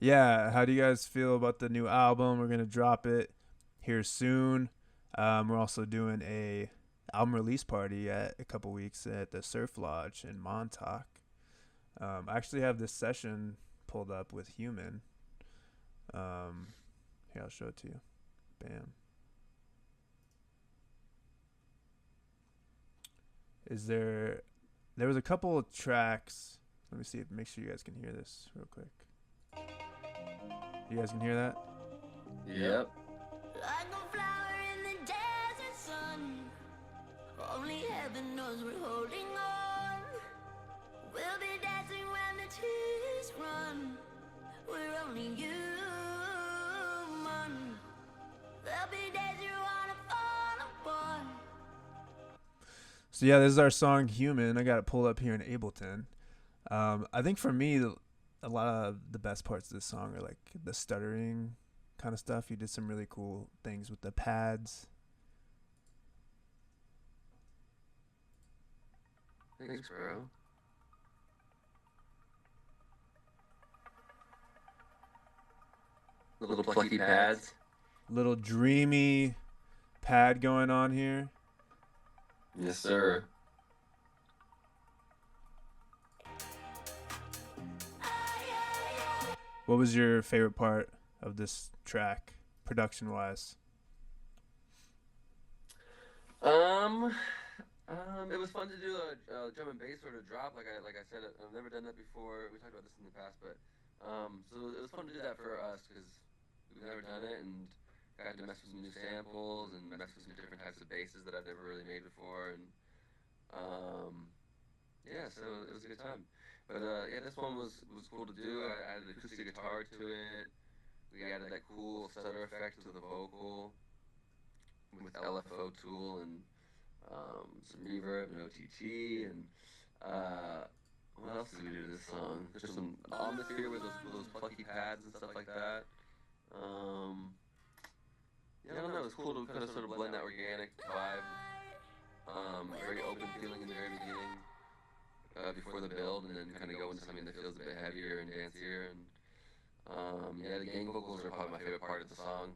Yeah, how do you guys feel about the new album? We're gonna drop it here soon. We're also doing a album release party at a couple weeks at the Surf Lodge in Montauk. I actually have this session pulled up with Human. Um, Here, I'll show it to you. Bam. Is there? There was a couple of tracks. Let me see. Make sure you guys can hear this real quick. You guys can hear that? Yep. Like a flower in the desert sun. Only heaven knows we're holding on. We'll be dancing when the tears run. We're only human. There'll be days you wanna fall apart. So yeah, this is our song "Human." I got it pulled up here in Ableton. I think for me, a lot of the best parts of this song are like the stuttering kind of stuff. You did some really cool things with the pads. Thanks, bro. The little plucky pads. Little dreamy pad going on here. Yes, sir. What was your favorite part of this track, production wise? Um, it was fun to do a drum and bass sort of drop. Like I said, I've never done that before. We talked about this in the past, but so it was fun to do that for us because we've never done it and got to mess with some new samples and mess with some different types of basses that I've never really made before, and yeah, so it was a good time. But yeah, this one was cool to do. I added acoustic guitar to it. We added that cool stutter effect to the vocal with LFO tool and some reverb and OTT and what else did we do to this song? There's some atmosphere with those plucky pads and stuff like that. Yeah, I don't know. It was cool to kind of sort of blend that organic vibe, very open feeling in the very beginning, before the build, and then kind of go into something that feels a bit heavier and dancier. And yeah, the gang vocals are probably my favorite part of the song.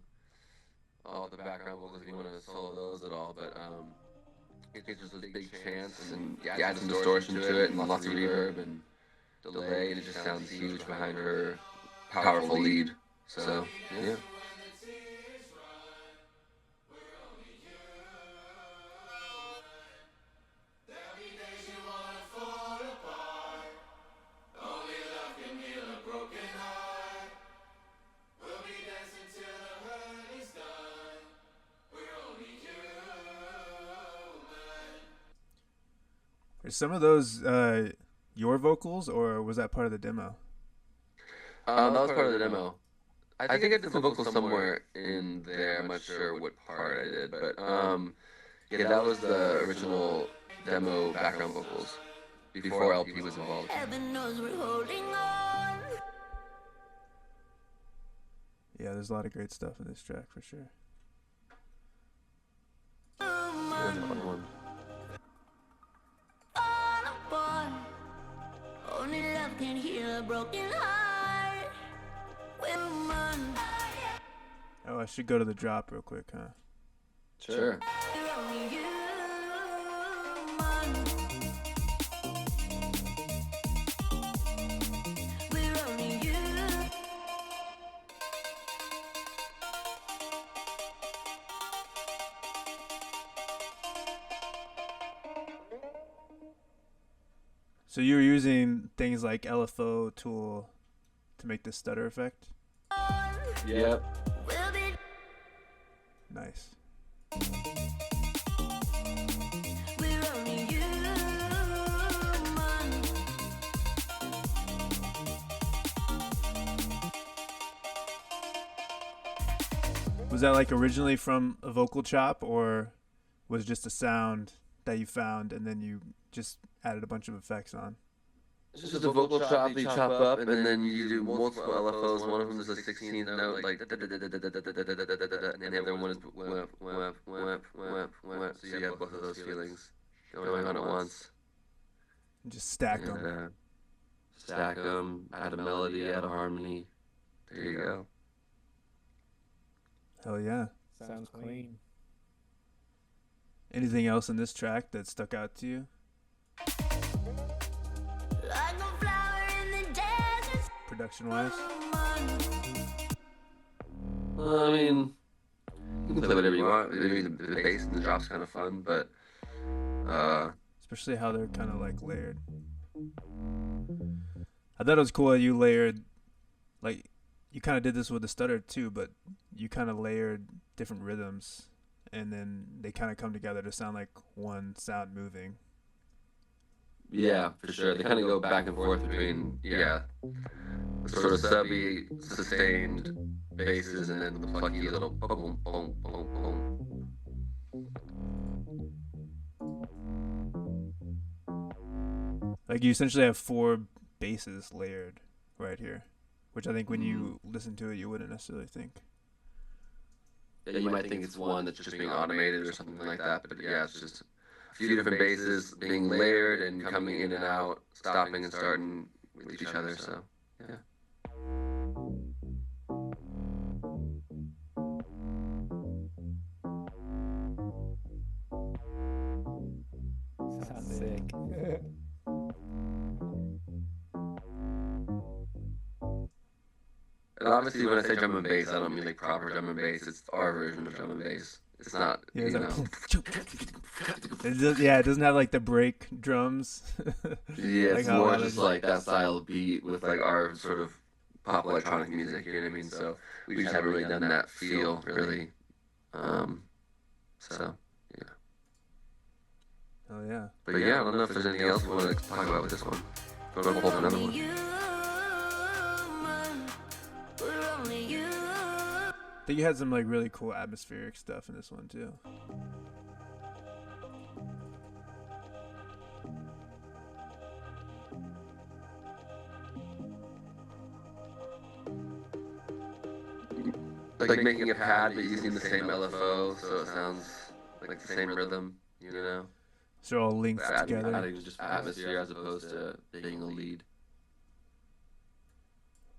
All the background vocals, if you want to solo those at all, but it gives us a big chance, and you add some distortion to it, and lots of reverb and delay, and it just sounds huge behind her powerful lead. So yeah. Are some of those your vocals, or was that part of the demo? That was part of the demo. I think I did some vocals somewhere in there. I'm not sure what part I did, but yeah, that was the original demo background vocals before LP was involved. Heaven knows we're holding on. Yeah, there's a lot of great stuff in this track for sure. Yeah, it's a fun one. Fall apart. Only love can heal a broken heart. Women, Oh, I should go to the drop real quick, huh? Sure. we're only human. We're only human. So you were using things like LFO tool to make the stutter effect? Yep. We'll be Nice. we're only human. Was that like originally from a vocal chop, or was it just a sound that you found and then you just added a bunch of effects on? It's just a vocal chop that you chop up, and then you do multiple LFOs. One of them is a 16th note, like, and the other one is whap, whap, whap, whap, whap. So you have both of those feelings going on at once. Just stack them. And stack them, add a melody, add a harmony. there you go. Hell yeah. Sounds clean. Anything else in this track that stuck out to you? Like a flower in the desert. Production-wise? I mean, you can play whatever you want. Maybe the bass and the drop's kind of fun, but Especially how they're kind of like layered. I thought it was cool that you layered, like, you kind of did this with the stutter too, but you kind of layered different rhythms, and then they kind of come together to sound like one sound moving. yeah, for sure. They kind of go back and forth between, the sort of subby, sustained basses, and then the plucky little boom, boom, boom, boom. Like, you essentially have 4 basses layered right here, which I think when you listen to it, you wouldn't necessarily think. Yeah, you might think it's one that's just being automated or something like that, but yeah, it's just a few different basses being layered and coming in and out, stopping and starting with each other, so, yeah. Sounds sick. And obviously, when I say drum and bass, I don't mean like proper drum and bass. It's our version of drum and bass. It's not, Yeah, you it's know. it doesn't have like the break drums. Yeah, Like it's how more others- just like that style of beat with like our sort of pop electronic music. You know what I mean? So we just haven't really done that feel really. So yeah. Oh yeah. But yeah, I don't know if there's anything else we want to talk about with this one. Go to pull up another one. Human, we're only human. I think you had some like really cool atmospheric stuff in this one too. Like making a pad, but using the same LFO, so it sounds like the same rhythm. You know. So they're all linked together. Adding just atmosphere as opposed to being a lead.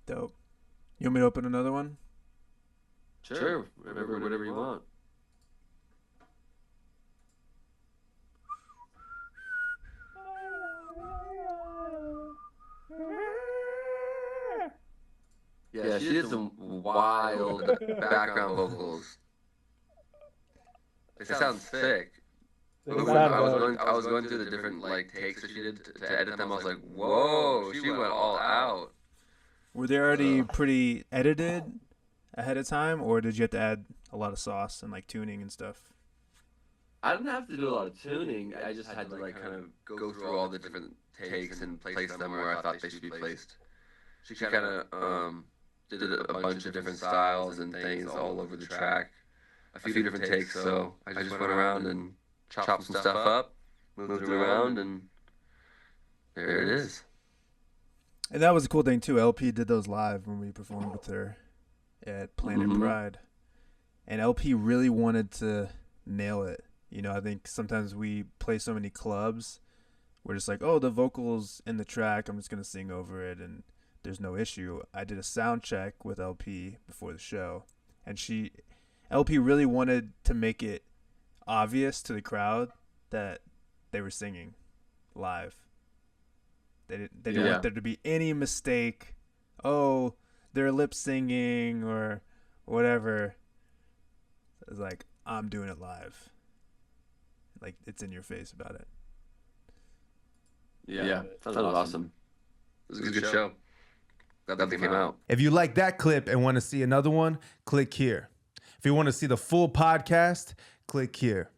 Dope. You want me to open another one? Sure, remember whatever you want. Yeah, she did some wild background vocals. It sounds sick. But when I was going through the different like takes that she did to edit them. I was like, whoa, she went all out. Were they already pretty edited ahead of time, or did you have to add a lot of sauce and like tuning and stuff? I didn't have to do a lot of tuning. I just had to like kind of go through all the different takes and place them where I thought they should be placed. She kind of did a bunch of different styles and things all over the track. A few different takes, so I just went around and chopped some stuff up, moved it around, and there it is. And that was a cool thing too. LP did those live when we performed with her at Planet Pride. And LP really wanted to nail it. You know, I think sometimes we play so many clubs, we're just like, oh, the vocals in the track, I'm just going to sing over it and there's no issue. I did a sound check with LP before the show, and LP really wanted to make it obvious to the crowd that they were singing live. They didn't want there to be any mistake. Oh, they're lip singing or whatever. It's like, I'm doing it live. Like, it's in your face about it. Yeah, that was awesome. It was a good show. Glad that they came out. If you like that clip and want to see another one, click here. If you want to see the full podcast, click here.